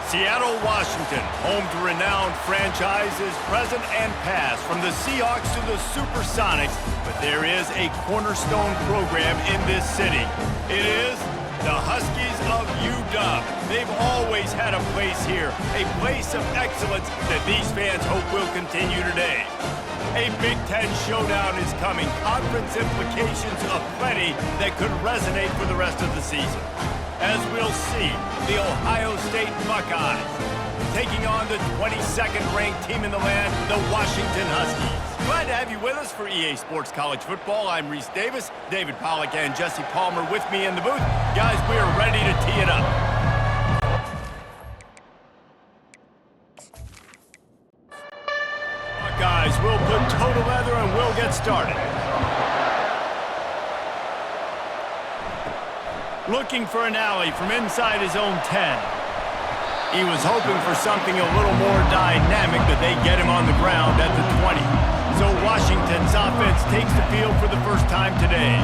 Seattle, Washington, home to renowned franchises present and past, from the Seahawks to the Supersonics, but there is a cornerstone program in this city. It is the Huskies of UW. They've always had a place here, a place of excellence that these fans hope will continue today. A Big Ten showdown is coming, conference implications aplenty that could resonate for the rest of the season. As we'll see, the Ohio State Buckeyes taking on the 22nd ranked team in the land, the Washington Huskies. Glad to have you with us for EA Sports College Football. I'm Reese Davis, David Pollack and Jesse Palmer with me in the booth. Guys, we are ready to tee it up. Buckeyes will put total leather and we'll get started. Looking for an alley from inside his own 10. He was hoping for something a little more dynamic, but they get him on the ground at the 20. So Washington's offense takes the field for the first time today.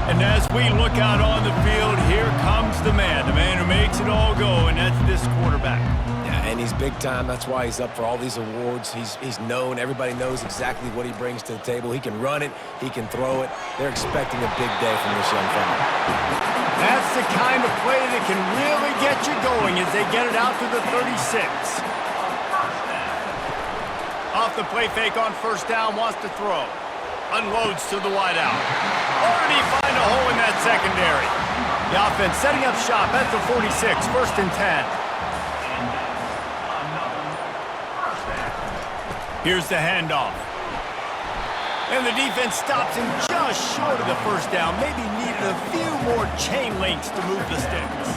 And as we look out on the field, here comes the man who makes it all go, and that's this quarterback. Yeah, and he's big time. That's why he's up for all these awards. He's known. Everybody knows exactly what he brings to the table. He can run it. He can throw it. They're expecting a big day from this young fella. That's the kind of play that can really get you going as they get it out to the 36. Off the play fake on first down, wants to throw. Unloads to the wideout. Or did he find a hole in that secondary? The offense setting up shop at the 46, first and 10. Here's the handoff. And the defense stops him just short of the first down. Maybe needed a few more chain links to move the sticks.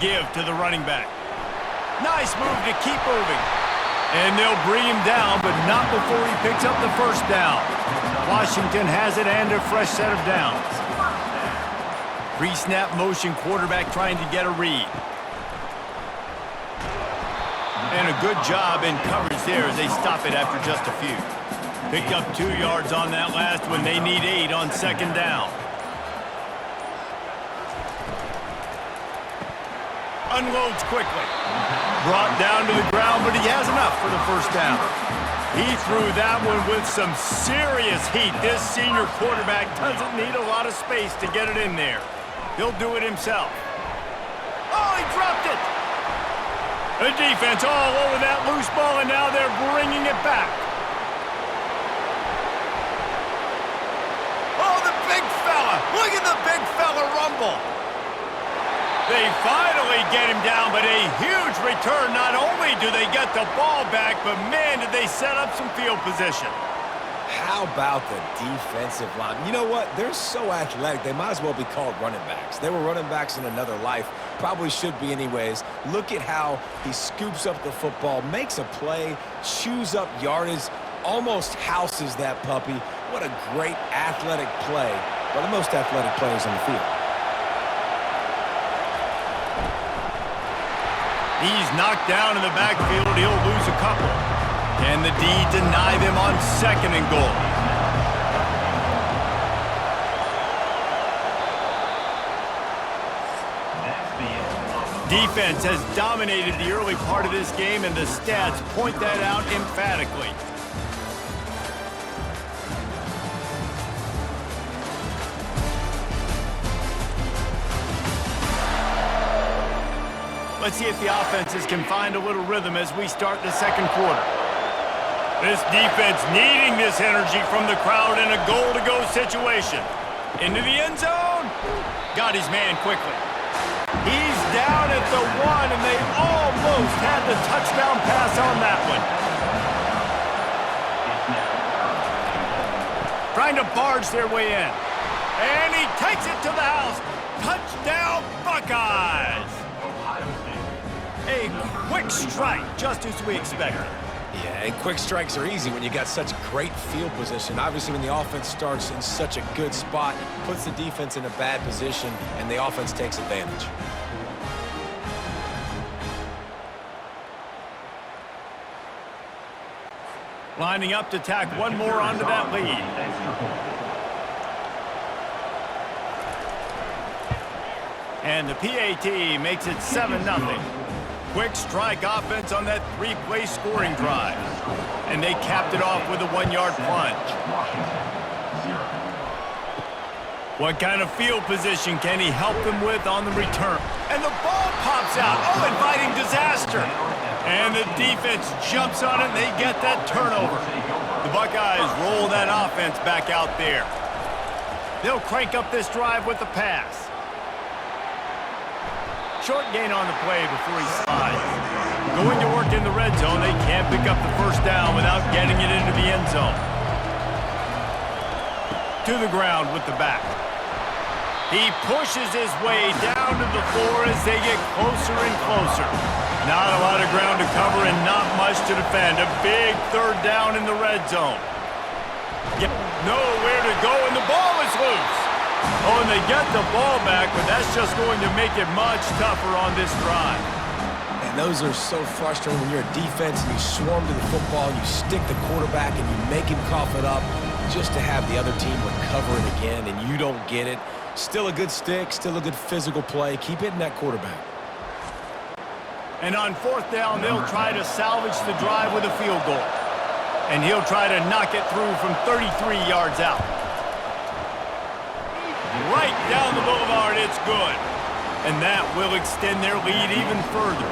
Give to the running back. Nice move to keep moving. And they'll bring him down, but not before he picks up the first down. Washington has it and a fresh set of downs. Pre-snap motion quarterback trying to get a read. And a good job in coverage there as they stop it after just a few. Picked up 2 yards on that last one. They need 8 on second down. Unloads quickly. Brought down to the ground, but he has enough for the first down. He threw that one with some serious heat. This senior quarterback doesn't need a lot of space to get it in there. He'll do it himself. Oh, he dropped it! The defense all over that loose ball, and now they're bringing it back. Oh, the big fella! Look at the big fella rumble! They finally get him down, but a huge return. Not only do they get the ball back, but man, did they set up some field position. How about the defensive line? You know what? They're so athletic, they might as well be called running backs. They were running backs in another life. Probably should be anyways. Look at how he scoops up the football, makes a play, chews up yardage, almost houses that puppy. What a great athletic play. One of the most athletic players on the field. He's knocked down in the backfield. He'll lose a couple. Can the D deny them on second and goal? Defense has dominated the early part of this game, and the stats point that out emphatically. Let's see if the offenses can find a little rhythm as we start the second quarter. This defense needing this energy from the crowd in a goal-to-go situation. Into the end zone. Got his man quickly. He's down at the 1, and they almost had the touchdown pass on that one. Trying to barge their way in. And he takes it to the house. Touchdown, Buckeyes! A quick strike, just as we expected. Yeah, and quick strikes are easy when you got such great field position. Obviously, when the offense starts in such a good spot, puts the defense in a bad position, and the offense takes advantage. Lining up to tack one more onto that lead. And the PAT makes it 7-0. Quick strike offense on that 3-play scoring drive. And they capped it off with a 1-yard plunge. What kind of field position can he help them with on the return? And the ball pops out. Oh, inviting disaster. And the defense jumps on it, and they get that turnover. The Buckeyes roll that offense back out there. They'll crank up this drive with the pass. Short gain on the play before he slides. Going to work in the red zone, they can't pick up the first down without getting it into the end zone. To the ground with the back. He pushes his way down to the floor as they get closer and closer. Not a lot of ground to cover and not much to defend. A big third down in the red zone. Nowhere to go, and the ball is loose. Oh, and they get the ball back, but that's just going to make it much tougher on this drive. And those are so frustrating when you're a defense and you swarm to the football, you stick the quarterback, and you make him cough it up just to have the other team recover it again, and you don't get it. Still a good stick, still a good physical play. Keep hitting that quarterback. And on fourth down, they'll try to salvage the drive with a field goal. And he'll try to knock it through from 33 yards out. Right down the boulevard, it's good. And that will extend their lead even further.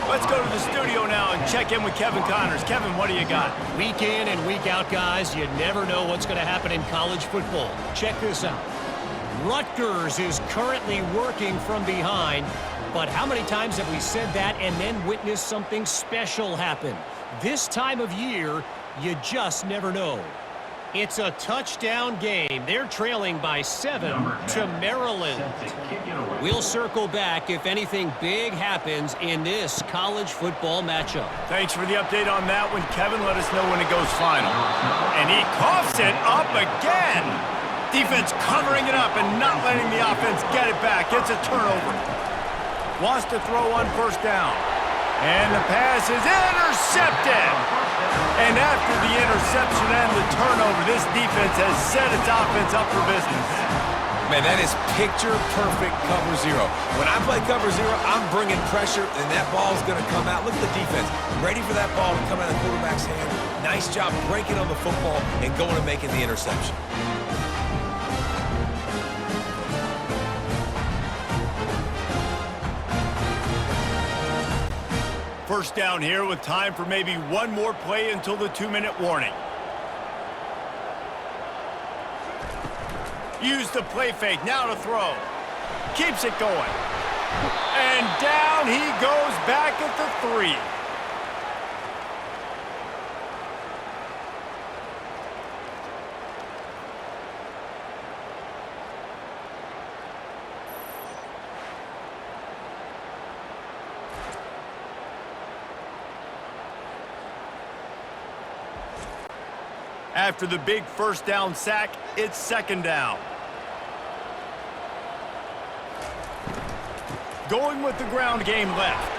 Let's go to the studio now and check in with Kevin Connors. Kevin, what do you got? Week in and week out, guys, you never know what's going to happen in college football. Check this out. Rutgers is currently working from behind, but how many times have we said that and then witnessed something special happen? This time of year, you just never know. It's a touchdown game. They're trailing by 7 to Maryland. We'll circle back if anything big happens in this college football matchup. Thanks for the update on that one, Kevin. Let us know when it goes final. And he coughs it up again. Defense covering it up and not letting the offense get it back. It's a turnover. Wants to throw on first down. And the pass is intercepted. And after the interception and the turnover, this defense has set its offense up for business. Man, that is picture-perfect cover zero. When I play cover zero, I'm bringing pressure, and that ball's going to come out. Look at the defense. Ready for that ball to come out of the quarterback's hand. Nice job breaking on the football and going and making the interception. First down here with time for maybe one more play until the 2-minute warning. Use the play fake, now to throw. Keeps it going. And down he goes back at the 3. After the big first down sack, it's second down. Going with the ground game left.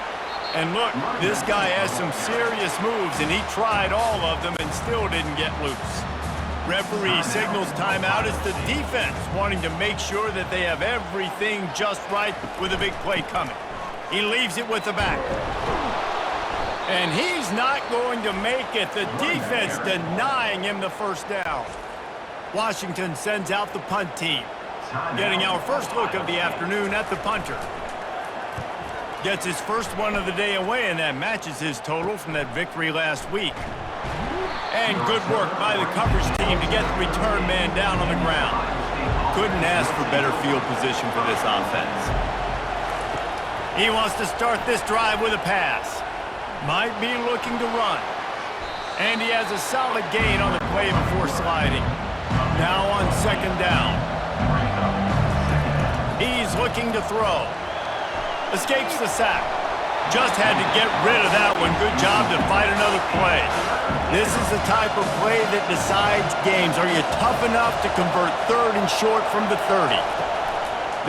And look, this guy has some serious moves, and he tried all of them and still didn't get loose. Referee signals timeout as the defense wanting to make sure that they have everything just right with a big play coming. He leaves it with the back. And he's not going to make it. The defense denying him the first down. Washington sends out the punt team. Getting our first look of the afternoon at the punter. Gets his first one of the day away, and that matches his total from that victory last week. And good work by the coverage team to get the return man down on the ground. Couldn't ask for better field position for this offense. He wants to start this drive with a pass. Might be looking to run. And he has a solid gain on the play before sliding. Now on second down. He's looking to throw. Escapes the sack. Just had to get rid of that one. Good job to fight another play. This is the type of play that decides games. Are you tough enough to convert third and short from the 30?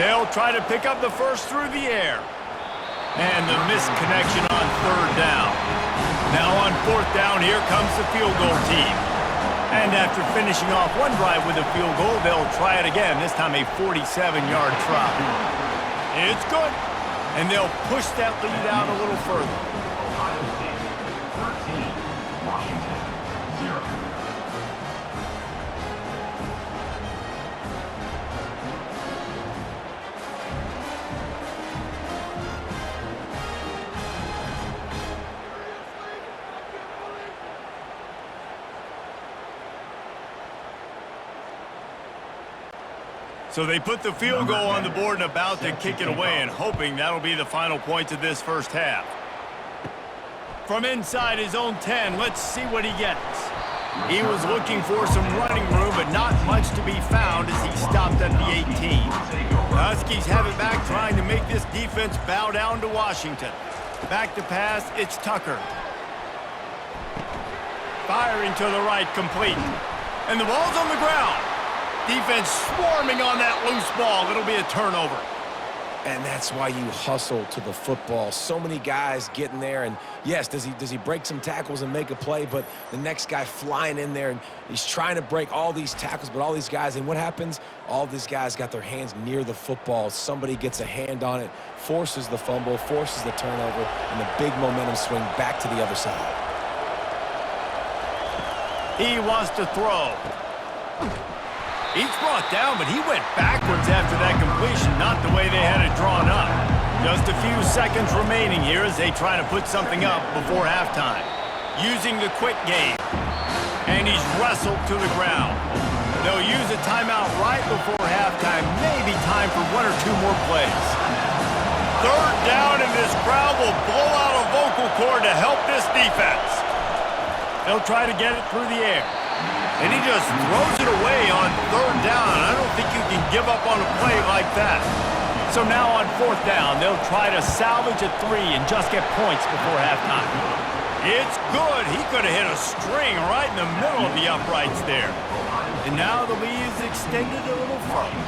They'll try to pick up the first through the air. And the missed connection on third down. Now on fourth down, here comes the field goal team. And after finishing off one drive with a field goal, they'll try it again, this time a 47-yard try. It's good. And they'll push that lead out a little further. So they put the field goal on the board and about to kick it away, and hoping that'll be the final points of this first half. From inside his own 10, let's see what he gets. He was looking for some running room, but not much to be found as he stopped at the 18. Huskies have it back, trying to make this defense bow down to Washington. Back to pass, it's Tucker. Firing to the right, complete. And the ball's on the ground. Defense swarming on that loose ball. It'll be a turnover. And that's why you hustle to the football. So many guys getting there, and yes, does he break some tackles and make a play, but the next guy flying in there, and he's trying to break all these tackles, but all these guys, and what happens? All these guys got their hands near the football. Somebody gets a hand on it, forces the fumble, forces the turnover, and the big momentum swing back to the other side. He wants to throw. He's brought down, but he went backwards after that completion, not the way they had it drawn up. Just a few seconds remaining here as they try to put something up before halftime. Using the quick game. And he's wrestled to the ground. They'll use a timeout right before halftime. Maybe time for one or two more plays. Third down, and this crowd will blow out a vocal cord to help this defense. They'll try to get it through the air. And he just throws it away on third down. I don't think you can give up on a play like that. So now on fourth down, they'll try to salvage a 3 and just get points before halftime. It's good. He could have hit a string right in the middle of the uprights there. And now the lead is extended a little further.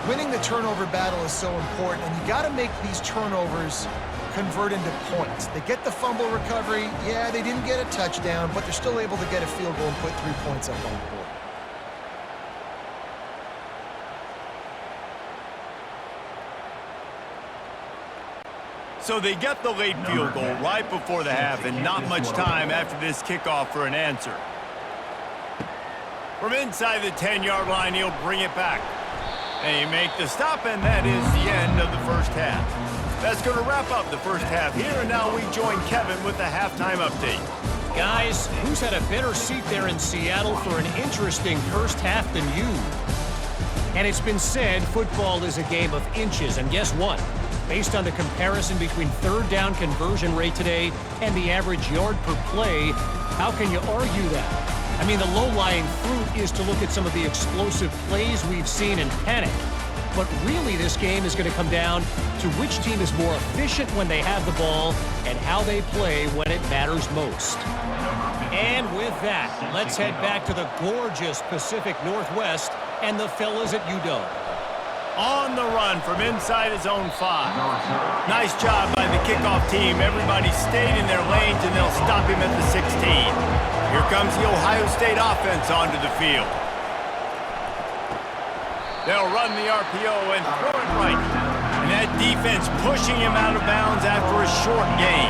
Winning the turnover battle is so important, and you got to make these turnovers convert into points. They get the fumble recovery. Yeah, they didn't get a touchdown, but they're still able to get a field goal and put 3 points up on the board. So they get the late field goal right before the half, and not much time after this kickoff for an answer. From inside the 10-yard line, he'll bring it back. They make the stop, and that is the end of the first half. That's going to wrap up the first half here, and now we join Kevin with the halftime update. Guys, who's had a better seat there in Seattle for an interesting first half than you? And it's been said football is a game of inches, and guess what? Based on the comparison between third down conversion rate today and the average yard per play, how can you argue that? I mean, the low-lying fruit is to look at some of the explosive plays we've seen and panic. But really, this game is going to come down to which team is more efficient when they have the ball and how they play when it matters most. And with that, let's head back to the gorgeous Pacific Northwest and the fellas at UW. On the run from inside his own 5. Nice job by the kickoff team. Everybody stayed in their lanes, and they'll stop him at the 16. Here comes the Ohio State offense onto the field. They'll run the RPO and throw it right. And that defense pushing him out of bounds after a short gain.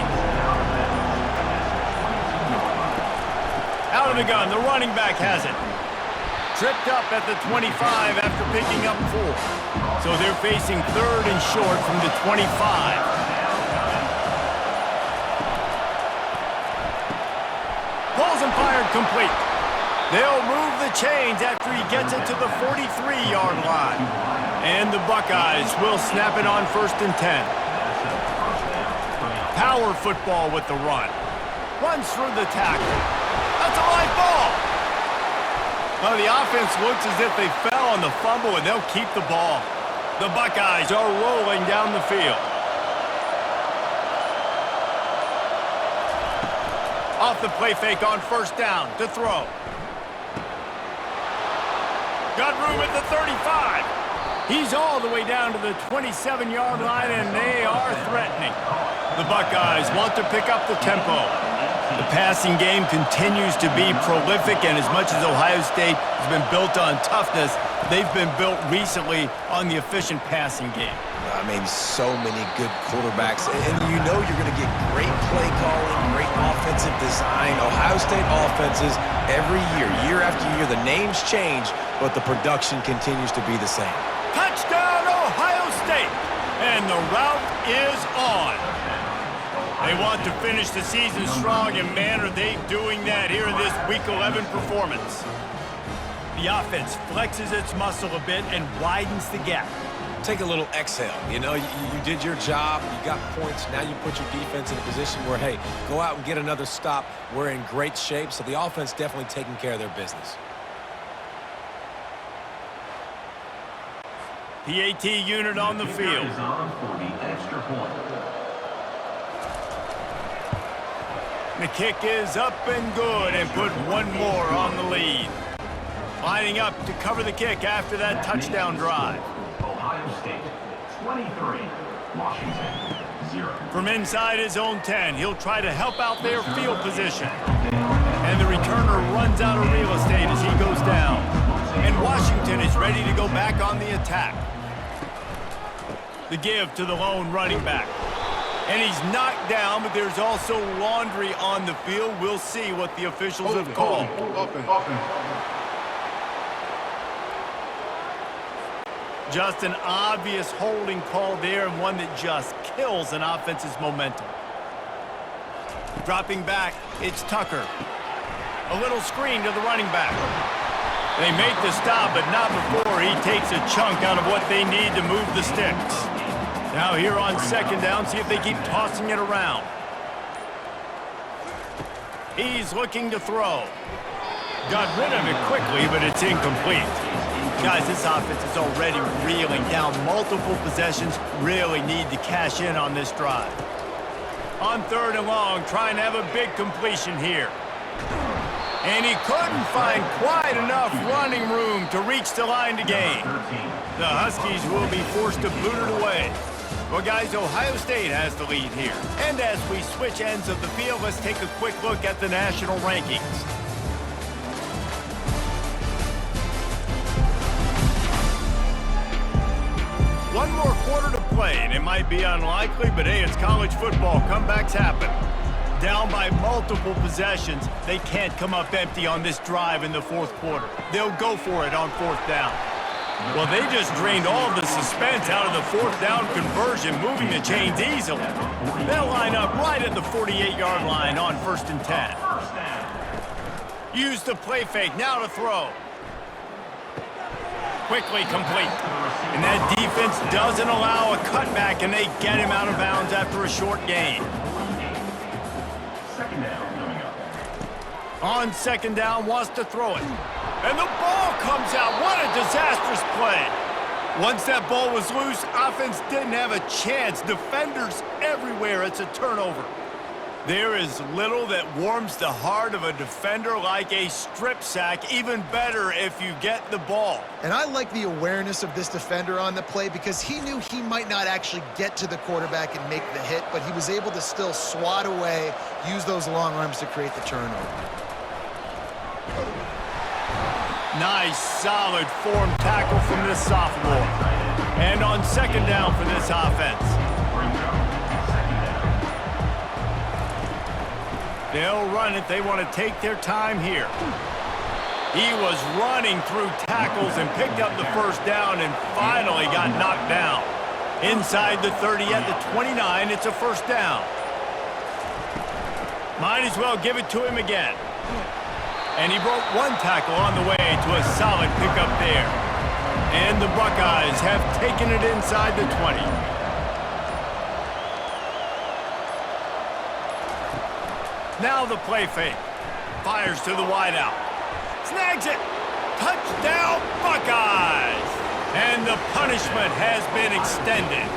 Out of the gun, the running back has it. Tripped up at the 25 after picking up 4. So they're facing third and short from the 25. Pulls and fired complete. They'll move the chains after he gets it to the 43-yard line. And the Buckeyes will snap it on 1st and 10. Power football with the run. Runs through the tackle. That's a live ball. Well, the offense looks as if they fell on the fumble, and they'll keep the ball. The Buckeyes are rolling down the field. Off the play fake on 1st down to throw. Got room at the 35. He's all the way down to the 27-yard line, and they are threatening. The Buckeyes want to pick up the tempo. The passing game continues to be prolific, and as much as Ohio State has been built on toughness, they've been built recently on the efficient passing game. I mean, so many good quarterbacks, and you know you're going to get great play calling, great offensive design. Ohio State offenses every year, year after year, the names change, but the production continues to be the same. Touchdown, Ohio State! And the route is on. They want to finish the season strong, and man, are they doing that here in this Week 11 performance. The offense flexes its muscle a bit and widens the gap. Take a little exhale. You know, you did your job. You got points. Now you put your defense in a position where, hey, go out and get another stop. We're in great shape, so the offense definitely taking care of their business. PAT unit on the field. The kick is up and good, and put one more on the lead. Lining up to cover the kick after that touchdown drive. Ohio State, 23. Washington, 0. From inside his own 10, he'll try to help out their field position. And the returner runs out of real estate as he goes down. And Washington is ready to go back on the attack. The give to the lone running back. And he's knocked down, but there's also laundry on the field. We'll see what the officials have called. Just an obvious holding call there, and one that just kills an offense's momentum. Dropping back, it's Tucker. A little screen to the running back. They make the stop, but not before he takes a chunk out of what they need to move the sticks. Now here on second down, see if they keep tossing it around. He's looking to throw. Got rid of it quickly, but it's incomplete. Guys, this offense is already reeling down multiple possessions. Really need to cash in on this drive. On third and long, trying to have a big completion here. And he couldn't find quite enough running room to reach the line to gain. The Huskies will be forced to boot it away. Well, guys, Ohio State has the lead here. And as we switch ends of the field, let's take a quick look at the national rankings. One more quarter to play, and it might be unlikely, but hey, it's college football. Comebacks happen. Down by multiple possessions, they can't come up empty on this drive in the fourth quarter. They'll go for it on fourth down. Well, they just drained all of the suspense out of the fourth down conversion, moving the chains easily. They'll line up right at the 48-yard line on 1st and 10. Use the play fake, now to throw. Quickly complete. And that defense doesn't allow a cutback, and they get him out of bounds after a short gain. Second down coming up. On second down, wants to throw it. And the ball comes out. What a disastrous play. Once that ball was loose, offense didn't have a chance. Defenders everywhere. It's a turnover. There is little that warms the heart of a defender like a strip sack. Even better if you get the ball. And I like the awareness of this defender on the play because he knew he might not actually get to the quarterback and make the hit, but he was able to still swat away, use those long arms to create the turnover. Nice, solid form tackle from this sophomore. And on second down for this offense. They'll run it. They want to take their time here. He was running through tackles and picked up the first down and finally got knocked down. Inside the 30 at the 29, it's a first down. Might as well give it to him again. And he broke one tackle on the way to a solid pickup there. And the Buckeyes have taken it inside the 20. Now the play fake. Fires to the wideout. Snags it. Touchdown, Buckeyes! And the punishment has been extended.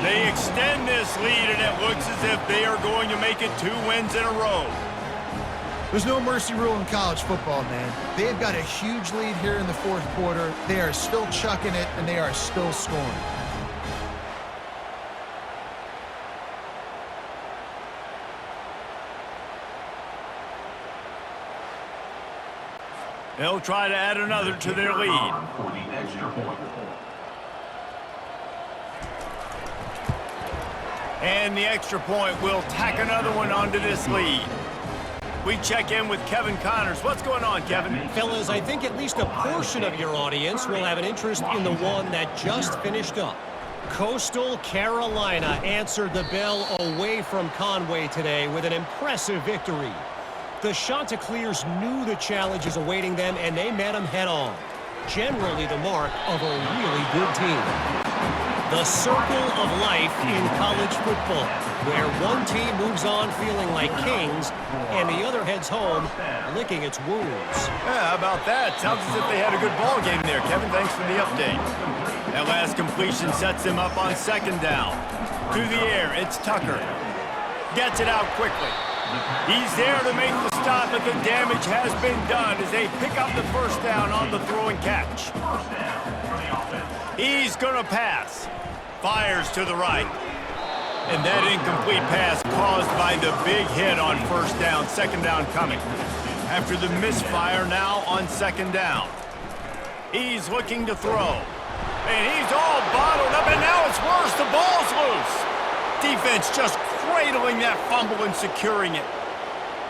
They extend this lead, and it looks as if they are going to make it 2 wins in a row. There's no mercy rule in college football, man. They've got a huge lead here in the fourth quarter. They are still chucking it, and they are still scoring. They'll try to add another to their lead. For the extra point. And the extra point will tack another one onto this lead. We check in with Kevin Connors. What's going on, Kevin? Fellas, I think at least a portion of your audience will have an interest in the one that just finished up. Coastal Carolina answered the bell away from Conway today with an impressive victory. The Chanticleers knew the challenges awaiting them, and they met them head-on. Generally the mark of a really good team. The circle of life in college football, where one team moves on feeling like kings, and the other heads home licking its wounds. Yeah, how about that? Sounds as if they had a good ball game there, Kevin. Thanks for the update. That last completion sets him up on second down. To the air, it's Tucker. Gets it out quickly. He's there to make the stop, but the damage has been done as they pick up the first down on the throw and catch. He's going to pass. Fires to the right. And that incomplete pass caused by the big hit on first down. Second down coming. After the misfire, now on second down. He's looking to throw. And he's all bottled up, and now it's worse. The ball's loose. Defense just cradling that fumble and securing it.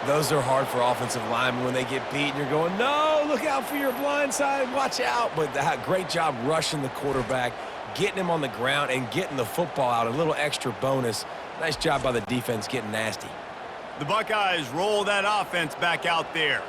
Those are hard for offensive linemen when they get beat, and you're going, no, look out for your blind side, watch out. But great job rushing the quarterback, getting him on the ground, and getting the football out. A little extra bonus. Nice job by the defense getting nasty. The Buckeyes roll that offense back out there.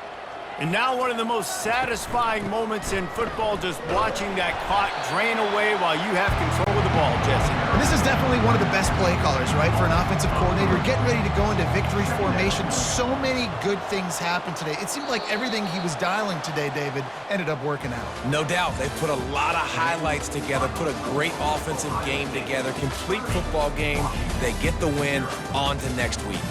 And now one of the most satisfying moments in football, just watching that clock drain away while you have control of the ball, Jesse. And this is definitely one of the best play callers, right, for an offensive coordinator. Getting ready to go into victory formation. So many good things happened today. It seemed like everything he was dialing today, David, ended up working out. No doubt. They put a lot of highlights together, put a great offensive game together, complete football game. They get the win. On to next week.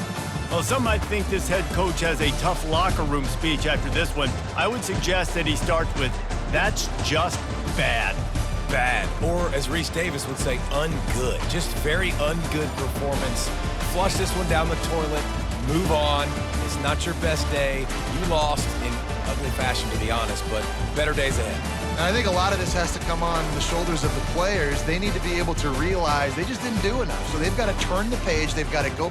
Well, some might think this head coach has a tough locker room speech after this one. I would suggest that he starts with, "That's just bad." Bad. Or, as Reese Davis would say, ungood. Just very ungood performance. Flush this one down the toilet. Move on. It's not your best day. You lost in ugly fashion, to be honest, but better days ahead. And I think a lot of this has to come on the shoulders of the players. They need to be able to realize they just didn't do enough. So they've got to turn the page. They've got to go